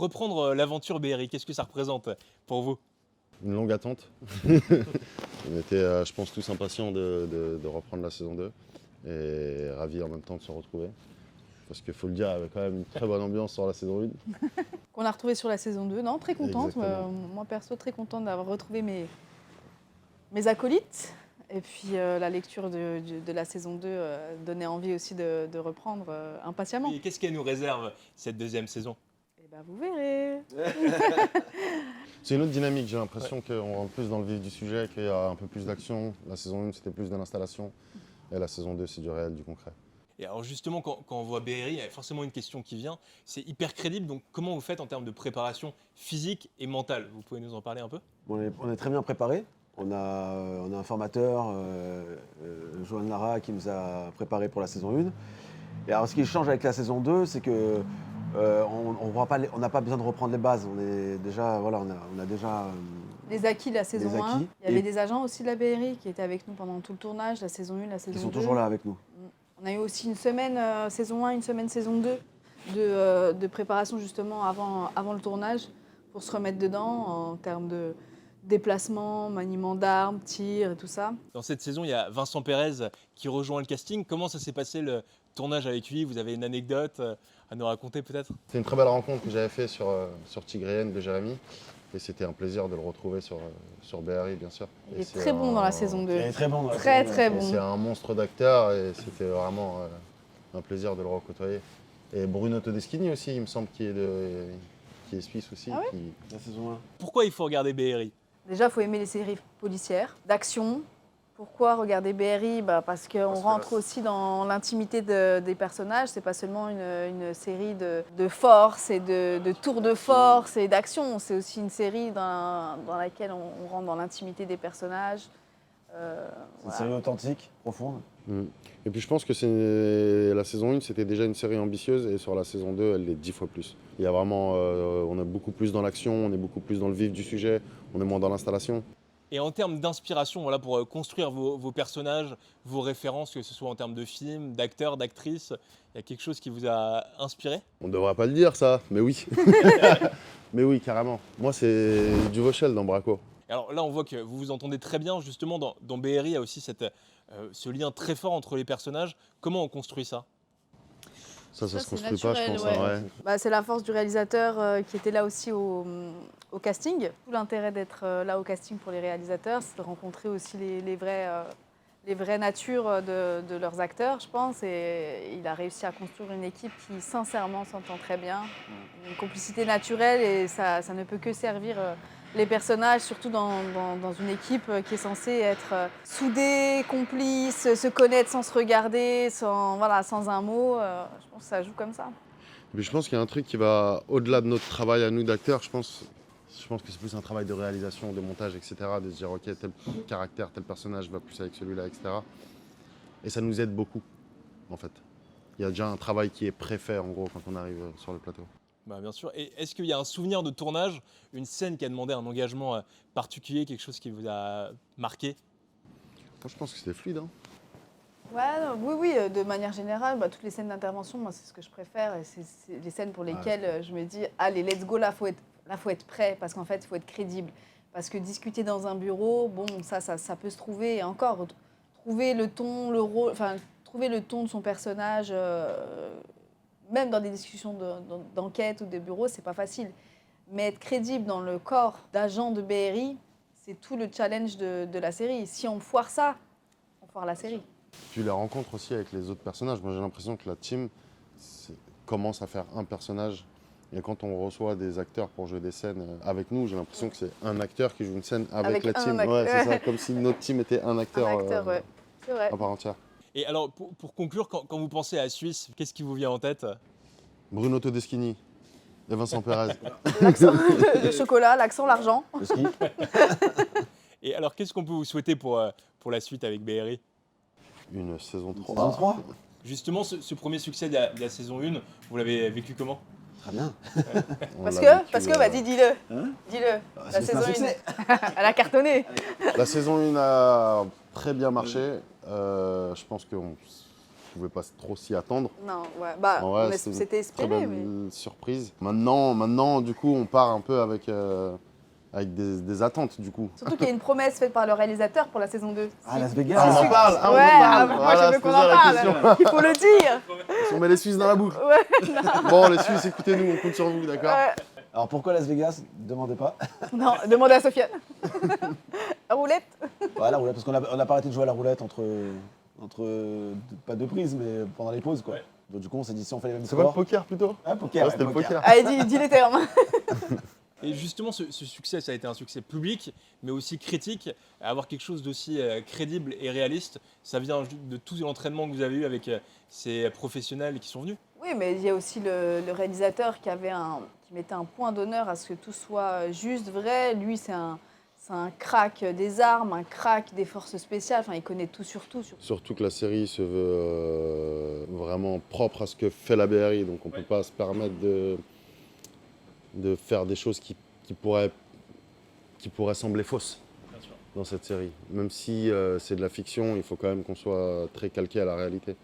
reprendre l'aventure BRI, qu'est-ce que ça représente pour vous? Une longue attente. On était, je pense, tous impatients de reprendre la saison 2 et ravis en même temps de se retrouver. Parce qu'il faut le dire, il y avait quand même une très bonne ambiance sur la saison 1. Qu'on a retrouvé sur la saison 2, non, très contente. Moi perso, très contente d'avoir retrouvé mes acolytes. Et puis la lecture de la saison 2 donnait envie aussi de reprendre impatiemment. Et qu'est-ce qu'elle nous réserve cette deuxième saison? Eh ben, vous verrez. C'est une autre dynamique, j'ai l'impression qu'on rentre plus dans le vif du sujet, qu'il y a un peu plus d'action. La saison 1, c'était plus de l'installation. Et la saison 2, c'est du réel, du concret. Et alors justement, quand on voit BRI, il y a forcément une question qui vient. C'est hyper crédible, donc comment vous faites en termes de préparation physique et mentale? Vous pouvez nous en parler un peu? On est très bien préparés. On a un formateur, Johan Lara, qui nous a préparés pour la saison 1. Et alors, ce qui change avec la saison 2, c'est que on n'a pas besoin de reprendre les bases. On est déjà, voilà, on a déjà Les acquis de la saison les 1. acquis. Il y avait Et des agents aussi de la BRI qui étaient avec nous pendant tout le tournage, la saison 1, la saison 2. qui sont toujours là avec nous. On a eu aussi une semaine saison 1, une semaine saison 2 de préparation justement avant le tournage pour se remettre dedans en termes de déplacement, maniement d'armes, tir et tout ça. Dans cette saison, il y a Vincent Pérez qui rejoint le casting. Comment ça s'est passé le tournage avec lui? Vous avez une anecdote à nous raconter peut-être? C'est une très belle rencontre que j'avais faite sur Tigréenne de Jérémy. Et c'était un plaisir de le retrouver sur BRI, bien sûr. Il est très bon dans la saison 2. Il est très bon. Dans la Très saison 2. très Et bon. c'est un monstre d'acteur et c'était vraiment un plaisir de le recôtoyer. Et Bruno Todeschini aussi, il me semble, qui est suisse aussi. Ah ouais La saison 1. Pourquoi il faut regarder BRI? Déjà, il faut aimer les séries policières, d'action. Pourquoi regarder BRI? Parce qu'on rentre aussi dans l'intimité des personnages. C'est pas seulement une série de force et de tours de force et d'action. C'est aussi une série dans laquelle on rentre dans l'intimité des personnages. C'est une série authentique, profonde. Et puis je pense que la saison 1, c'était déjà une série ambitieuse et sur la saison 2, elle l'est 10 fois plus. Il y a vraiment, on est beaucoup plus dans l'action, on est beaucoup plus dans le vif du sujet, on est moins dans l'installation. Et en termes d'inspiration, voilà, pour construire vos personnages, vos références, que ce soit en termes de films, d'acteurs, d'actrices, il y a quelque chose qui vous a inspiré? On ne devrait pas le dire ça, mais oui. Mais oui, carrément. Moi, c'est du Rochelle dans Braco. Alors là, on voit que vous vous entendez très bien. Justement, dans BRI, il y a aussi ce lien très fort entre les personnages. Comment on construit ça? Ça se c'est construit pas, je naturel, pense. ouais. Ouais. C'est la force du réalisateur qui était là aussi au casting. Tout l'intérêt d'être là au casting pour les réalisateurs, c'est de rencontrer aussi les vraies natures de leurs acteurs, je pense. Et il a réussi à construire une équipe qui, sincèrement, s'entend très bien. Une complicité naturelle et ça ne peut que servir les personnages, surtout dans une équipe qui est censée être soudée, complice, se connaître sans se regarder, sans un mot. Je pense que ça joue comme ça. Mais je pense qu'il y a un truc qui va au-delà de notre travail à nous d'acteurs. Je pense que c'est plus un travail de réalisation, de montage, etc. De se dire, ok, tel caractère, tel personnage va plus avec celui-là, etc. Et ça nous aide beaucoup, en fait. Il y a déjà un travail qui est préfait, en gros, quand on arrive sur le plateau. Bien sûr. Et est-ce qu'il y a un souvenir de tournage, une scène qui a demandé un engagement particulier, quelque chose qui vous a marqué? Moi, je pense que c'était fluide. Hein. Oui, de manière générale, toutes les scènes d'intervention, moi, c'est ce que je préfère. Et c'est les scènes pour lesquelles je me dis, allez, let's go, là, faut être prêt, parce qu'en fait, il faut être crédible. Parce que discuter dans un bureau, bon, ça peut se trouver. Et encore, trouver le ton, le rôle, trouver le ton de son personnage, même dans des discussions d'enquête ou de bureau, c'est pas facile. Mais être crédible dans le corps d'agent de BRI, c'est tout le challenge de la série. Si on foire ça, on foire la série. Puis les rencontres aussi avec les autres personnages. Moi, j'ai l'impression que la team commence à faire un personnage. Et quand on reçoit des acteurs pour jouer des scènes avec nous, j'ai l'impression que c'est un acteur qui joue une scène avec la team. Ouais, c'est ça, comme si notre team était un acteur, Ouais. C'est vrai. à part entière. Et alors, pour conclure, quand vous pensez à Suisse, qu'est-ce qui vous vient en tête? Bruno Todeschini et Vincent Pérez. L'accent, le chocolat, l'accent, l'argent. Le ski. Et alors, qu'est-ce qu'on peut vous souhaiter pour la suite avec BRI? Une saison 3. Saison 3. Justement, ce premier succès de la saison 1, vous l'avez vécu comment? Très bien. Parce que, dis-le. Hein Dis-le. La c'est un saison 1, succès. elle a cartonné. La saison 1 a très bien marché. Je pense qu'on pouvait pas trop s'y attendre. Non, ouais. Bah, En vrai, on c'est une s'était Très espéré, belle mais... surprise. Maintenant, du coup, on part un peu avec des attentes, du coup. Surtout qu'il y a une promesse faite par le réalisateur pour la saison 2. Ah, Las Si- Vegas. Ah, on en si- parle, ah, on en Ouais, parle. moi Voilà, je veux c'est qu'on en ça la parle. question. Il faut le dire. On met les Suisses dans la boucle. Ouais, Bon, les Suisses, écoutez-nous, on compte sur vous, d'accord? ouais. Alors pourquoi Las Vegas? Demandez pas. Non, demandez à Sofiane. Roulette. Ouais, la roulette, parce qu'on n'a pas arrêté de jouer à la roulette pas deux prises, mais pendant les pauses, quoi. Ouais. Donc du coup, on s'est dit si on fait les mêmes C'est pas le scores. poker plutôt? Ah, poker. Ouais, c'était le poker. Allez, dis les termes. Et justement, ce succès, ça a été un succès public, mais aussi critique. Avoir quelque chose d'aussi crédible et réaliste, ça vient de tout l'entraînement que vous avez eu avec ces professionnels qui sont venus. Oui, mais il y a aussi le réalisateur qui mettait un point d'honneur à ce que tout soit juste, vrai. Lui, c'est un crack des armes, un crack des forces spéciales. Enfin, il connaît tout sur tout. Surtout que la série se veut vraiment propre à ce que fait la BRI, donc on ne peut pas se permettre de faire des choses qui pourraient sembler fausses Bien sûr. dans cette série. Même si c'est de la fiction, il faut quand même qu'on soit très calqué à la réalité.